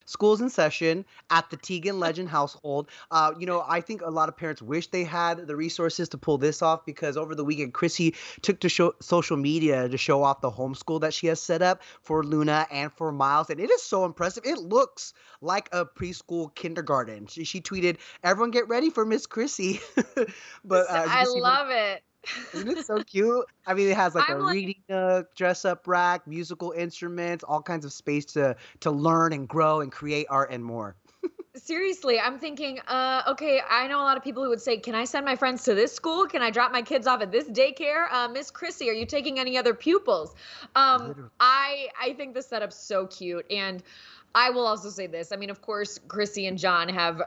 school's in session at the Teigen Legend household. I think a lot of parents wish they had the resources to pull this off because over the weekend, Chrissy took to social media to show off the homeschool that she has set up for Luna and for Miles, and it is so impressive. It looks like a preschool kindergarten. She tweeted, "Everyone get ready for Miss Chrissy." But as you I can see from love it. isn't it so cute? I mean, it has like I'm a like, reading nook, dress up rack, musical instruments, all kinds of space to learn and grow and create art and more. seriously, I'm thinking, okay, I know a lot of people who would say, "Can I send my friends to this school? Can I drop my kids off at this daycare?" Miss Chrissy, are you taking any other pupils? Literally. I think the setup's so cute, and I will also say this. I mean, of course, Chrissy and John have,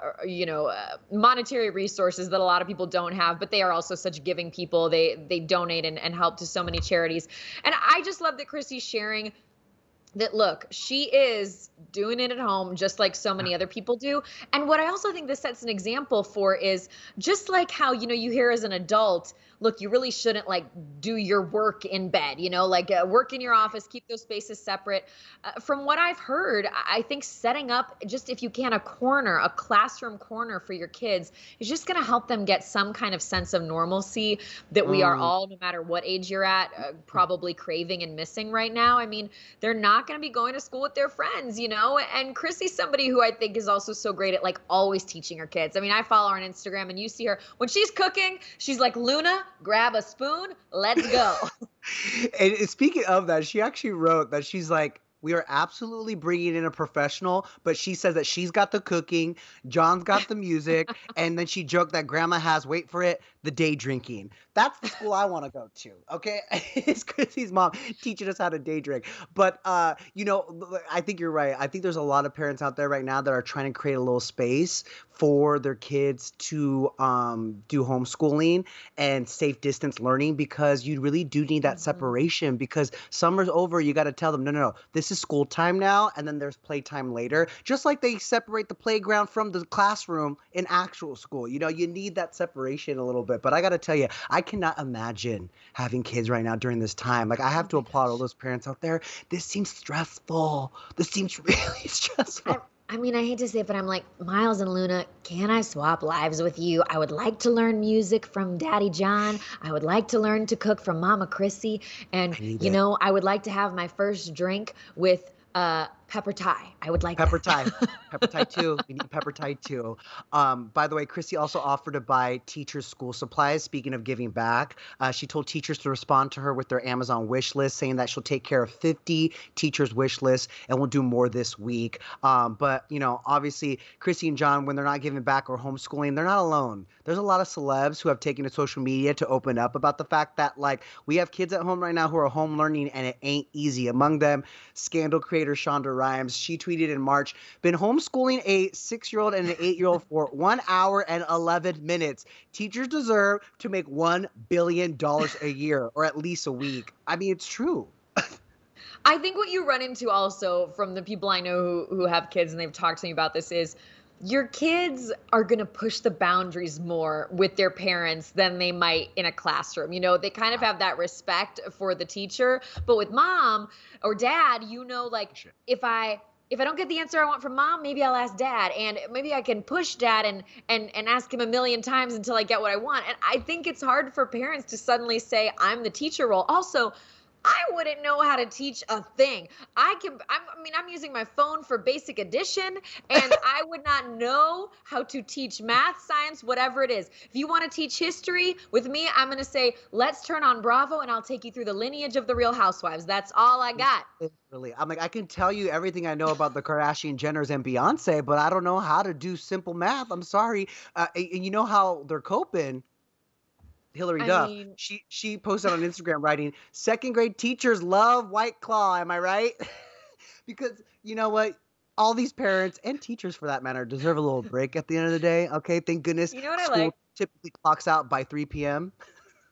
monetary resources that a lot of people don't have, but they are also such giving people. They donate and help to so many charities, and I just love that Chrissy's sharing that look, she is doing it at home just like so many other people do. And what I also think this sets an example for is just like how, you hear as an adult, look, you really shouldn't like do your work in bed, like work in your office, keep those spaces separate. From what I've heard, I think setting up just if you can a classroom corner for your kids is just going to help them get some kind of sense of normalcy that we are Mm. all, no matter what age you're at, probably craving and missing right now. I mean, they're not going to be going to school with their friends, And Chrissy's somebody who I think is also so great at like always teaching her kids. I mean, I follow her on Instagram and you see her when she's cooking, she's like, "Luna, grab a spoon, let's go." And speaking of that, she actually wrote that she's like, we are absolutely bringing in a professional, but she says that she's got the cooking, John's got the music, and then she joked that grandma has, wait for it, the day drinking. That's the school I want to go to. Okay, it's Chrissy's mom teaching us how to day drink. But I think you're right. I think there's a lot of parents out there right now that are trying to create a little space for their kids to do homeschooling and safe distance learning because you really do need that Mhm. separation because summer's over. You got to tell them, no, no, no, this is school time now. And then there's playtime later. Just like they separate the playground from the classroom in actual school. You need that separation a little bit. But I got to tell you, I cannot imagine having kids right now during this time. Like, I Oh have to my applaud all gosh. those parents out there. This seems stressful. This seems really I stressful. I mean, I hate to say it, but I'm like, Miles and Luna, can I swap lives with you? I would like to learn music from Daddy John. I would like to learn to cook from Mama Chrissy. And, I need it. I would like to have my first drink with pepper tie. I would like Pepper that. tie. Pepper tie too. We need pepper tie too. By the way, Chrissy also offered to buy teachers school supplies. Speaking of giving back, she told teachers to respond to her with their Amazon wish list, saying that she'll take care of 50 teachers' wish lists and we'll do more this week. But obviously, Chrissy and John, when they're not giving back or homeschooling, they're not alone. There's a lot of celebs who have taken to social media to open up about the fact that like we have kids at home right now who are home learning and it ain't easy. Among them, scandal creator Shonda Rhimes. She tweeted in March, been homeschooling a 6-year-old and an 8-year-old for 1 hour and 11 minutes. Teachers deserve to make $1 billion a year or at least a week. I mean, it's true. I think what you run into also from the people I know who have kids and they've talked to me about this is your kids are going to push the boundaries more with their parents than they might in a classroom. They kind of have that respect for the teacher, but with mom or dad, like if I don't get the answer I want from mom, maybe I'll ask dad and maybe I can push dad and ask him a million times until I get what I want. And I think it's hard for parents to suddenly say I'm the teacher role. Also, I wouldn't know how to teach a thing. I'm using my phone for basic addition and I would not know how to teach math, science, whatever it is. If you want to teach history with me, I'm going to say, let's turn on Bravo and I'll take you through the lineage of the Real Housewives. That's all I got. Literally. I'm like, I can tell you everything I know about the Kardashian Jenners and Beyonce, but I don't know how to do simple math. I'm sorry. And you know how they're coping. Hillary I Duff. mean, She posted on Instagram writing, "Second grade teachers love White Claw." Am I right? Because you know what? All these parents and teachers, for that matter, deserve a little break at the end of the day. Okay, thank goodness you know what I school like? typically clocks out by 3 p.m.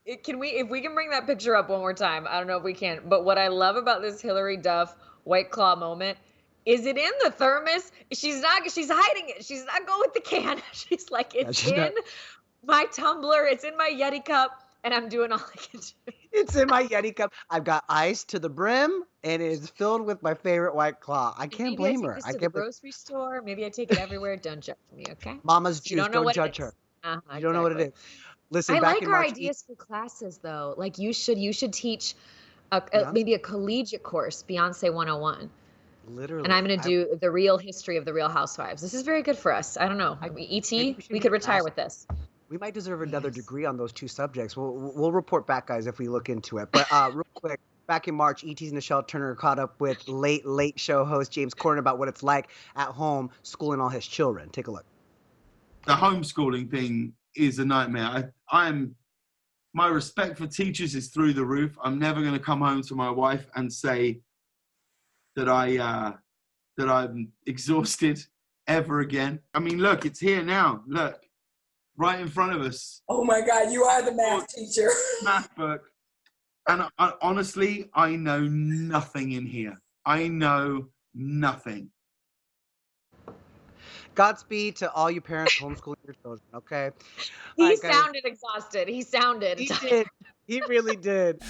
If we can bring that picture up one more time, I don't know if we can, but what I love about this Hillary Duff White Claw moment is it in the thermos? She's hiding it. She's not going with the can. She's like, Yeah, it's she's in not. my tumbler, it's in my Yeti cup, and I'm doing all I can do. It's in my Yeti cup. I've got ice to the brim, and it is filled with my favorite White Claw. I And can't maybe I blame take her. this I to the can't blame grocery store. Maybe I take it everywhere. Don't judge me, okay? Mama's You juice. don't know Don't what it judge is. her. Uh-huh, You don't know what it exactly. is. Listen, I back like in our March, ideas for classes though. Like you should teach Beyonce, maybe a collegiate course, Beyonce 101. And I'm literally, going to do the real history of the Real Housewives. This is very good for us. I don't know. I maybe ET, we should we get could a retire master. with this. We might deserve another Yes. degree on those two subjects. We'll report back, guys, if we look into it. But real quick, back in March, ET's Nichelle Turner caught up with late show host James Corden about what it's like at home schooling all his children. Take a look. The homeschooling thing is a nightmare. My respect for teachers is through the roof. I'm never going to come home to my wife and say that I'm exhausted ever again. I mean, look, it's here now. Look, right in front of us. Oh my God, you are the math teacher. Math book. And honestly, I know nothing in here. I know nothing. Godspeed to all you parents homeschooling your children, okay? All He right, guys. sounded exhausted. He sounded He tired. did. He really did.